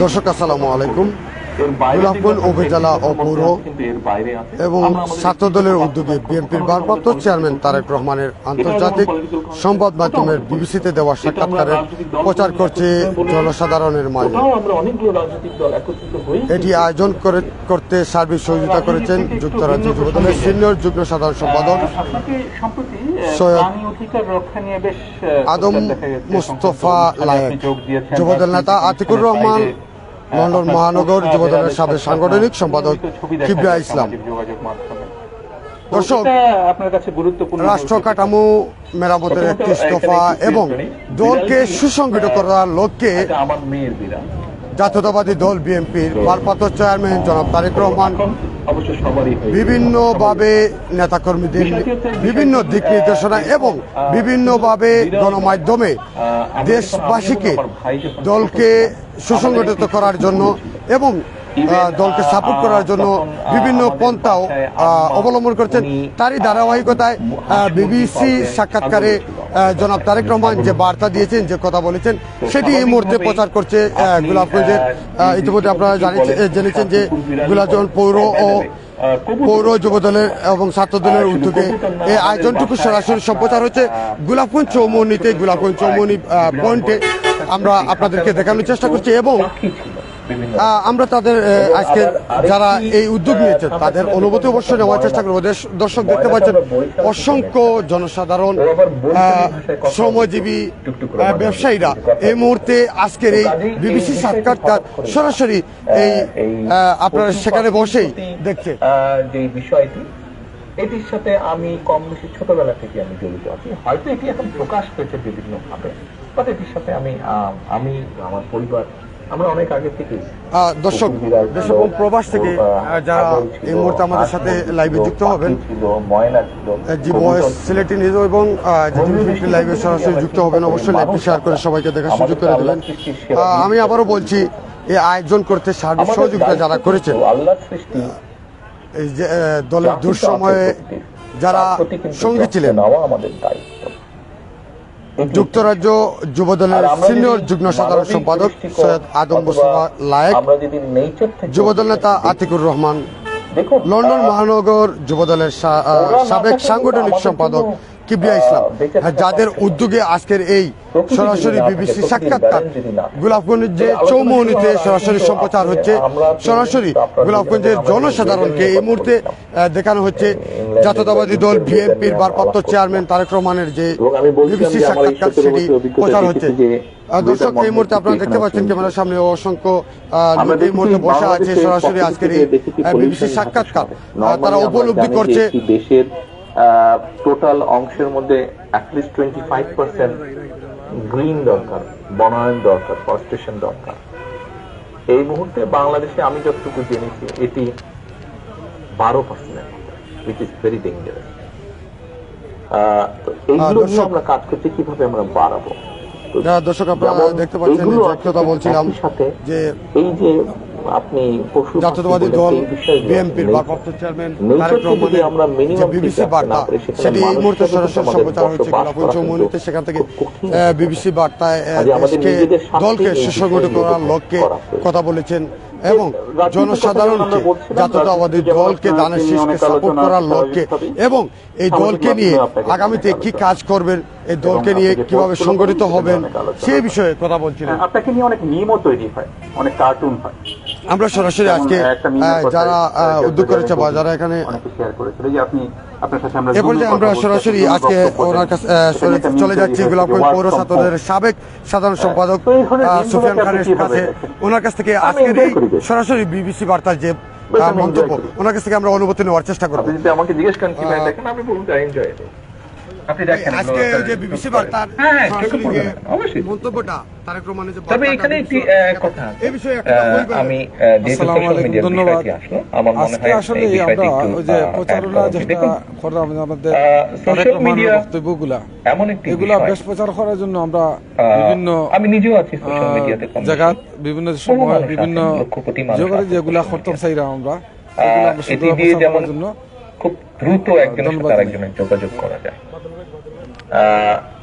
দর্শক আসসালামু আলাইকুম। গোলাপগঞ্জ উপজেলা ও পৌর এবং ছাত্র দলের উদ্যোগে বিএনপির ভারপ্রাপ্ত চেয়ারম্যান তারেক রহমানের আন্তর্জাতিক সংবাদ মাধ্যমের বিবিসিতে দেওয়া সাক্ষাৎকারের প্রচার করছে জনসাধারণের মাঝে। এটি আয়োজন করতে সার্বিক সহযোগিতা করেছেন যুক্তরাজ্য যুবদলের সিনিয়র যুগ্ম সাধারণ সম্পাদক সৈয়দ আদম মুস্তফা লায়েক, যুবদল নেতা আতিকুর রহমান, লন্ডন মহানগর যুবদলের সাবেক সাংগঠনিক সম্পাদক কিবরিয়া ইসলাম। দর্শক, রাষ্ট্র কাঠামো মেরামতের ৩১ দফা এবং দলকে সুসংগঠিত করার লক্ষ্যে জাতীয়তাবাদী দল বিএনপির ভারপ্রাপ্ত চেয়ারম্যান জনাব তারেক রহমান বিভিন্নভাবে নেতাকর্মীদের বিভিন্ন দিক নির্দেশনা এবং বিভিন্নভাবে গণমাধ্যমে দেশবাসীকে দলকে সুসংগঠিত করার জন্য এবং দলকে সাপোর্ট করার জন্য বিভিন্ন পন্থাও অবলম্বন করছেন। তারই ধারাবাহিকতায় বিবিসি সাক্ষাৎকারে জনাব তারেক রহমান যে বার্তা দিয়েছেন, যে কথা বলেছেন, সেটি এই মুহূর্তে প্রচার করছে গোলাপগঞ্জের। ইতিমধ্যে আপনারা জেনেছেন যে গোলাপগঞ্জ পৌর যুবদলের এবং ছাত্র দলের উদ্যোগে এই আয়োজনটুকু সরাসরি সম্প্রচার হচ্ছে গোলাপগঞ্জ চৌমুহনীতে। গোলাপগঞ্জ চৌমুহনী পয়েন্টে আমরা আপনাদেরকে দেখানোর চেষ্টা করছি এবং আমরা তাদের আজকে যারা এই উদ্যোগ নিয়েছেন তাদের অনুভূতি অবশ্যই নেওয়ার চেষ্টা করবো। দর্শক দেখতে পাচ্ছেন অসংখ্য জনসাধারণ, শ্রমজীবী, ব্যবসায়ীরা এই মুহূর্তে আজকের এই বিবিসি সাক্ষাৎকার সরাসরি এই আপনারা সেখানে বসেই দেখছে। যে বিষয়টি এটির সাথে আমি কম বেশি ছোটবেলা থেকে আমি জড়িত আছি। হয়তো এটি এখন প্রকাশ পেয়েছে বিভিন্ন ভাবে, বাট এটির সাথে আমি আমার পরিবার আমরা অনেক আগে থেকে। দর্শক, দেশ এবং প্রবাস থেকে যারা এই মুহূর্তে আমাদের সাথে লাইভে যুক্ত হবেন, জি বয়েস সিলেটি নিউজ এবং লাইভে সরাসরি যুক্ত হবেন, অবশ্যই লাইভটি শেয়ার করে সবাইকে দেখার সুযোগ করে দেবেন। আমি আবারও বলছি, এই আয়োজন করতে সার্বিক সহযোগিতা যারা করেছেন, এই যে দলের দুঃসময়ে যারা সঙ্গী ছিলেন, যুক্তরাজ্য যুবদলের সিনিয়র যুগ্ম সাধারণ সম্পাদক সৈয়দ আদম মুস্তফা লায়েক, যুবদল নেতা আতিকুর রহমান, লন্ডন মহানগর যুবদলের সাবেক সাংগঠনিক সম্পাদক কিবরিয়া ইসলাম, যাদের উদ্যোগে আজকের এই সরাসরি বিবিসি সাক্ষাৎকার গোলাপগঞ্জের চৌমুহনীতে সরাসরি সম্প্রচার হচ্ছে। সরাসরি গোলাপগঞ্জের জনসাধারণকে এই মুহূর্তে দেখানো হচ্ছে জাতীয়তাবাদী দল বিএনপির ভারপ্রাপ্ত চেয়ারম্যান তারেক রহমানের যে বিবিসি সাক্ষাৎকার, সেটি প্রচার হচ্ছে। দর্শক, এই মুহূর্তে আপনারা দেখতে পাচ্ছেন ক্যামেরার সামনে অসংখ্য লোক এই মুহূর্তে বসে আছে সরাসরি আজকের এই বিবিসি সাক্ষাৎকার তারা উপলব্ধি করছে। দেশের টোটাল অংশের মধ্যে অ্যাটলিস্ট 25% গ্রিন দরকার, বনায়ন দরকার, ফরেস্টেশন দরকার। এই মুহূর্তে বাংলাদেশে আমি যতটুকু জেনেছি এটি 12%, which is very dangerous। এইগুলো নিয়ে আমরা কাজ করতে কিভাবে আমরা বাড়াবো। দর্শক, আপনারা দেখতে পাচ্ছেন কথা বলছিলাম যে এই যে আপনি জাতীয়তাবাদী দল বিএনপির ভারপ্রাপ্ত চেয়ারম্যান তারেক রহমানের যে বিবিসি বার্তা, সেটি এই মুহূর্তে সরাসরি সম্প্রচার হচ্ছে গোলাপগঞ্জ চৌমুহনীতে। সেখান থেকে বিবিসি বার্তায় দেশকে দলকে সুসংগঠিত করার লক্ষ্যে কথা বলেছেন এবং জনসাধারণকে জাতীয়তাবাদী দলকে দানের শীষকে সাপোর্ট করার লক্ষ্যে এবং এই দলকে নিয়ে আগামীতে কি কাজ করবেন, এই দলকে নিয়ে কিভাবে সংগঠিত হবেন সেই বিষয়ে কথা বলছিলেন। আপনাকে নিয়ে অনেক মিমও তৈরি হয়, অনেক কার্টুন হয়। আমরা সরাসরি আজকে যারা উদ্যোগ করেছে বা যারা এখানে এ পর্যায়ে আমরা সরাসরি আজকে ওনার কাছে চলে যাচ্ছি গোলাপগঞ্জ পৌর ছাত্রদের সাবেক সাধারণ সম্পাদক সুফিয়ান খানের কাছে। ওনার কাছ থেকে আজকের এই সরাসরি বিবিসি বার্তার যে মন্তব্য, ওনার কাছ থেকে আমরা অনুভূতি নেওয়ার চেষ্টা করবো। আমাকে জিজ্ঞেস করেন কিভাবে দেখেন, আমি বলবো আই এনজয় ইট। আজকে যে বিবিসি বার্তার মন্তব্যটা তারেক রহমানের যে, তবে এখানে একটি কথা এই বিষয়ে আমি ধন্যবাদ। আজকে আসলে আমরা ওই যে প্রচারণা যেটা করলাম আমাদের তারেক রহমানের বক্তব্যগুলা, এগুলা বেশ প্রচার করার জন্য আমরা বিভিন্ন আমি নিজেও আছি সোশ্যাল মিডিয়াতে জায়গা বিভিন্ন সময় বিভিন্ন জগতে যেগুলা করতে চাইরা আমরা এটি দিয়ে যেমন খুব দ্রুত একজনের সাথে আরেকজনের যোগাযোগ করা যায়।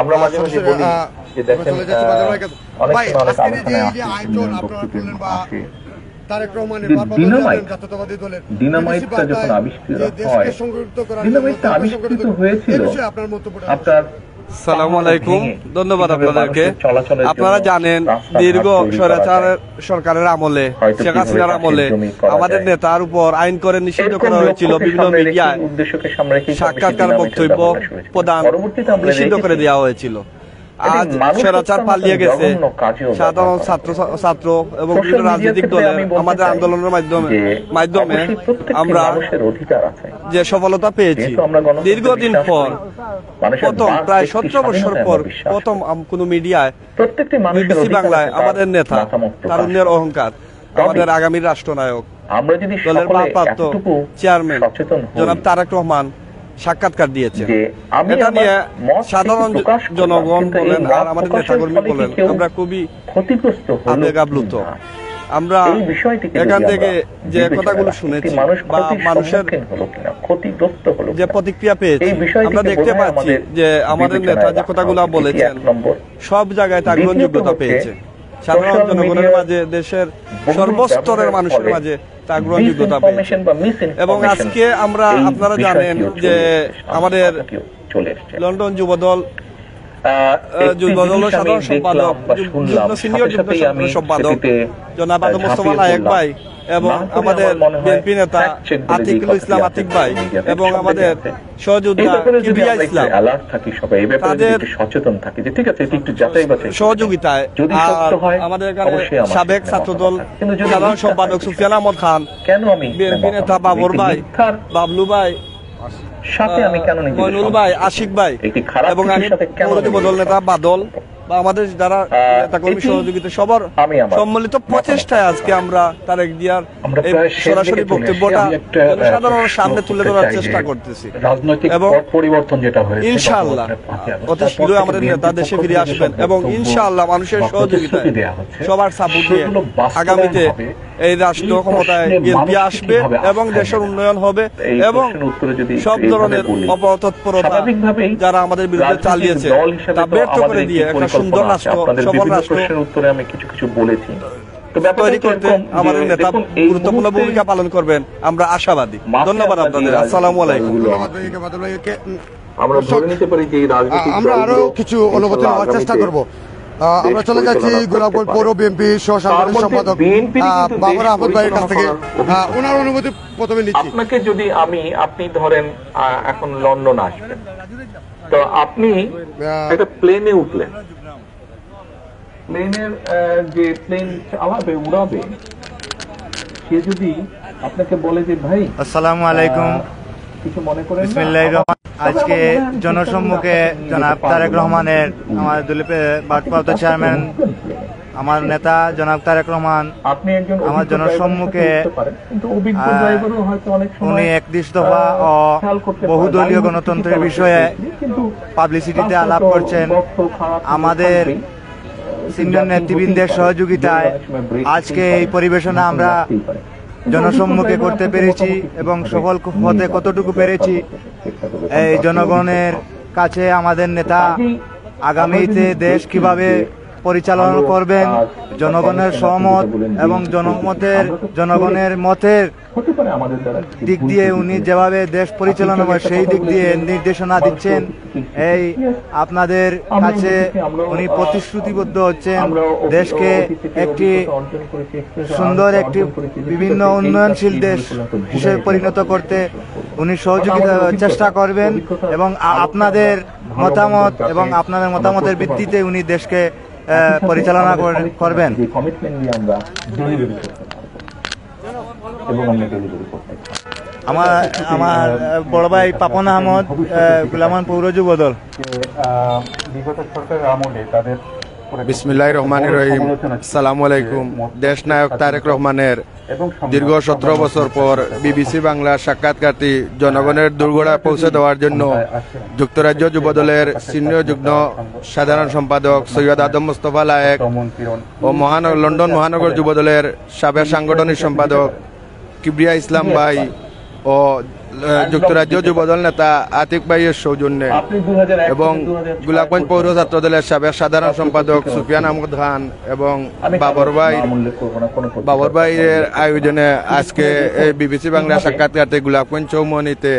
আমরা মাঝে মাঝে বলি যে দেখেন অনেক সময় অনেক আলোচনায় আসে ডিনামাইটটা যখন আবিষ্কৃত হয়, ডিনামাইটটা আবিষ্কৃত হয়েছিল আপনার সালামু আলাইকুম, ধন্যবাদ আপনাদেরকে। আপনারা জানেন দীর্ঘ স্বৈরাচার সরকারের আমলে, শেখ হাসিনার আমলে আমাদের নেতার উপর আইন করে নিষিদ্ধ করা হয়েছিল। বিভিন্ন মিডিয়ায় সাক্ষাৎকার, বক্তব্য প্রদান নিষিদ্ধ করে দেওয়া হয়েছিল। আজ স্বৈরাচার পালিয়ে গেছে। সাধারণ ছাত্র এবং বিভিন্ন রাজনৈতিক দলের আমাদের আন্দোলনের মাধ্যমে আমরা যে সফলতা পেয়েছি, দীর্ঘদিন পর প্রথম প্রায় 17 বছর পর প্রথম কোন মিডিয়ায়, বিবিসি বাংলায় আমাদের নেতা, তারুণ্যের অহংকার, আমাদের আগামীর রাষ্ট্রনায়ক, দলের ভারপ্রাপ্ত চেয়ারম্যান জনাব তারেক রহমান সাক্ষাৎকার দিয়েছে। এটা নিয়ে সাধারণ জনগণ বলেন আর আমাদের নেতাকর্মী বলেন আমরা খুবই আবেগাপ্লুত। আমরা এখান থেকে যে কথাগুলো শুনেছি বা মানুষের যে প্রতিক্রিয়া পেয়েছি, আমরা দেখতে পাচ্ছি যে আমাদের নেতা যে কথাগুলো বলেছেন সব জায়গায় তা গ্রহণযোগ্যতা পেয়েছে। সাধারণ জনগণের মাঝে, দেশের সর্বস্তরের মানুষের মাঝে তা গ্রহণযোগ্যতা পেয়েছে। এবং আজকে আমরা, আপনারা জানেন যে আমাদের লন্ডন যুবদল সাধারণ সম্পাদক, সিনিয়র যুগ্ম সম্পাদক জনাব আদম মোস্তফা নায়েক ভাই এবং আমাদের বিএনপি নেতা আতিকুল ইসলাম আতিক ভাই এবং আমাদের সহযোদ্ধা কিবরিয়া ইসলাম, তাদের সহযোগিতায় আমাদের এখানে সাবেক ছাত্রদল সাধারণ সম্পাদক সুফিয়ান আহমদ খান, বিএনপি নেতা বাবর ভাই, বাবলু ভাই, মইনুল ভাই, আশিক ভাই এবং আমি যুবদল নেতা বাদল বা আমাদের যারা নেতাকর্মী সহযোগিতা সবার সম্মিলিত প্রচেষ্টায় আজকে আমরা তারেক জিয়ার সরাসরি বক্তব্যটা জনসাধারণের সামনে তুলে ধরার চেষ্টা করতেছি। এবং ইনশাআল্লাহ অতি শীঘ্রই আমাদের নেতা দেশে ফিরে আসবেন এবং ইনশাআল্লাহ মানুষের সহযোগিতায়, সবার সাপোর্ট দিয়ে আগামীতে এই রাষ্ট্র ক্ষমতায় বিএনপি আসবে এবং দেশের উন্নয়ন হবে এবং সব ধরনের অপতৎপরতা যারা আমাদের বিরুদ্ধে চালিয়েছে তা ব্যর্থ করে দিয়ে একটা সুন্দর রাষ্ট্র, সফল রাষ্ট্র আমি কিছু বলেছি তৈরি করতে আমাদের নেতা গুরুত্বপূর্ণ ভূমিকা পালন করবেন, আমরা আশাবাদী। ধন্যবাদ আপনাদের। আসসালামু আলাইকুম। আমরা আরো কিছু অনুভূতি নেওয়ার চেষ্টা করব। আমরা চলে যাচ্ছি গোলাপগঞ্জ পৌর বিএনপি সহ সাংগঠনিক সম্পাদক বাবর আহমদ ভাইয়ের কাছ থেকে ওনার অনুভূতি প্রথমে নিচ্ছি। আপনাকে যদি আপনি ধরেন এখন লন্ডন আসবেন, তো আপনি একটা প্লেনে উঠলেন, প্লেনের যে প্লেন চালাবে, উড়াবে, সে যদি আপনাকে বলে যে ভাই আসসালামু আলাইকুম, কিছু মনে করেন, বিসমিল্লাহির রহমান। আজকে জনসম্মুখে জনাব তারেক রহমানের, আমাদের দলীয় ভারপ্রাপ্ত চেয়ারম্যান, আমার নেতা জনাব তারেক রহমান আমার জনসম্মুখে উনি 31 দফা ও বহুদলীয় গণতন্ত্রের বিষয়ে পাবলিসিটিতে আলাপ করছেন। আমাদের সিনিয়র নেতৃবৃন্দের সহযোগিতায় আজকে এই পরিবেশনা আমরা জনসম্মুখে করতে পেরেছি এবং সফল হতে কতটুকু পেরেছি এই জনগণের কাছে আমাদের নেতা আগামীতে দেশ কিভাবে পরিচালনা করবেন, জনগণের সহমত এবং জনগণের মতের দিক দিয়ে উনি যেভাবে দেশ পরিচালনা করে সেই দিক দিয়ে নির্দেশনা দিচ্ছেন। এই আপনাদের কাছে উনি প্রতিশ্রুতিবদ্ধ হচ্ছেন দেশকে একটি সুন্দর, একটি বিভিন্ন উন্নয়নশীল দেশ হিসেবে পরিণত করতে উনি সহযোগিতা চেষ্টা করবেন এবং আপনাদের মতামত এবং আপনাদের মতামতের ভিত্তিতে উনি দেশকে পরিচালনা করবেন। আমার বড় ভাই পাপন আহমদ, গুলামান পৌর যুবদল। বিগত সরকারের আমলে তাদের বিসমিল্লাহির রহমানির রহিম। আসসালামু আলাইকুম। দেশ নায়ক তারেক রহমানের দীর্ঘ 17 বছর পর বিবিসি বাংলার সাক্ষাৎকারটি জনগণের দুর্গড়ায় পৌঁছে দেওয়ার জন্য যুক্তরাজ্য যুবদলের সিনিয়র যুগ্ম সাধারণ সম্পাদক সৈয়দ আদম মোস্তফা নায়েক ও লন্ডন মহানগর যুবদলের সাবেক সাংগঠনিক সম্পাদক কিবরিয়া ইসলাম ভাই ও যুক্তরাজ্য যুবদল নেতা আতিক ভাইয়ের সৌজন্যে এবং গোলাপগঞ্জ পৌর ছাত্র দলের সাবেক সাধারণ সম্পাদক সুফিয়ান আহমদ খান এবং বাবর ভাইয়ের আয়োজনে আজকে এই বিবিসি বাংলা সাক্ষাৎকারটি গোলাপগঞ্জ চৌমনিতে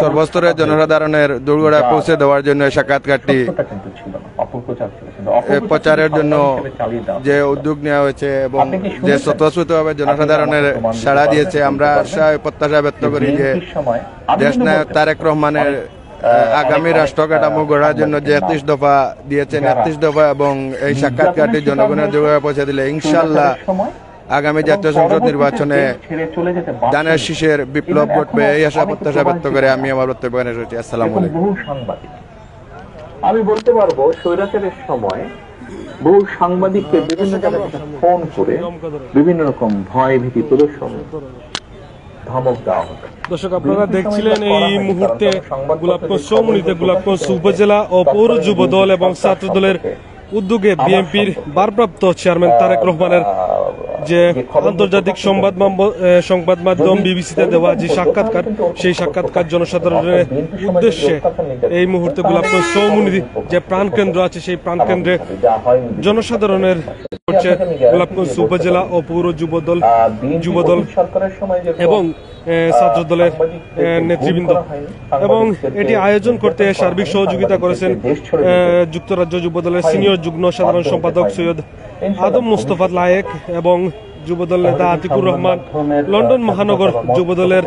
সর্বস্তরের জনসাধারণের দুর্গড়ায় পৌঁছে দেওয়ার জন্য সাক্ষাৎকারটি প্রচারের জন্য যে উদ্যোগ নেওয়া হয়েছে এবং যে স্বতঃস্ফূর্তভাবে জনসাধারণের সাড়া দিয়েছে, আমরা আশা প্রত্যাশা ব্যক্ত করি যে দেশনায়ক তারেক রহমানের আগামী রাষ্ট্র কাঠামো গড়ার জন্য যে 31 দফা দিয়েছেন 31 দফা এবং এই সাক্ষাৎকারটি জনগণের দুর্গড়ায় পৌঁছে দিলে ইনশাল্লাহ আগামী জাতীয় সংসদ নির্বাচনে ধানের শীষের বিপ্লব ঘটবে এই আশা প্রত্যাশা ব্যক্ত করে আমি আমার বক্তব্য এসেছি। আসসালামু আলাইকুম। আমি বলতে পারবো স্বৈরাচারের সময় বহু সাংবাদিককে বিভিন্ন জায়গা থেকে ফোন করে বিভিন্ন রকম ভয় ভীতি প্রদর্শন ধমক দেওয়া হতো। দর্শক, আপনারা দেখছিলেন এই মুহূর্তে গোলাপগঞ্জ চৌমুহনীতে গোলাপগঞ্জ উপজেলা ও পৌর যুব দল এবং ছাত্র দলের উদ্যোগে বিএনপির ভারপ্রাপ্ত চেয়ারম্যান তারেক রহমানের যে আন্তর্জাতিক সংবাদ মাধ্যম বিবিসিতে দেওয়া যে সাক্ষাৎকার, সেই সাক্ষাৎকার জনসাধারণের উদ্দেশ্যে এই মুহূর্তে গোলাপগঞ্জ চৌমুহনী যে প্রাণকেন্দ্র আছে সেই প্রাণকেন্দ্রে জনসাধারণের হচ্ছে গোলাপগঞ্জ উপজেলা ও পৌর যুবদল এবং ছাত্র দলের নেতৃবৃন্দ, এবং এটি আয়োজন করতে সার্বিক সহযোগিতা করেছেন যুক্তরাজ্য যুবদলের সিনিয়র যুগ্ম সাধারণ সম্পাদক সৈয়দ আদম মুস্তফা লায়েক এবং যুবদল নেতা আতিকুর রহমান, লন্ডন মহানগর যুবদলের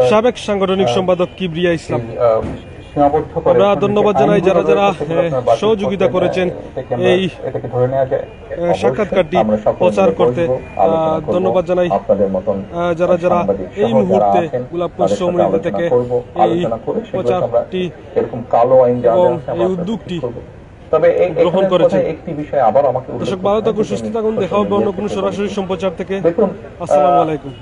সাবেক সাংগঠনিক সম্পাদক কিবরিয়া ইসলাম। আমরা ধন্যবাদ জানাই যারা যারা সহযোগিতা করেছেন এই সাক্ষাৎকারটি প্রচার করতে। ধন্যবাদ জানাই যারা যারা এই মুহূর্তে গোলাপগঞ্জ চৌমুহনী থেকে এই প্রচারটি এবং এই উদ্যোগটি গ্রহণ করেছেন। দর্শক, ভালো থাকুন, সুস্থ থাকুন, দেখা হবে অন্য কোনো সরাসরি সম্প্রচার থেকে। আসসালামু আলাইকুম।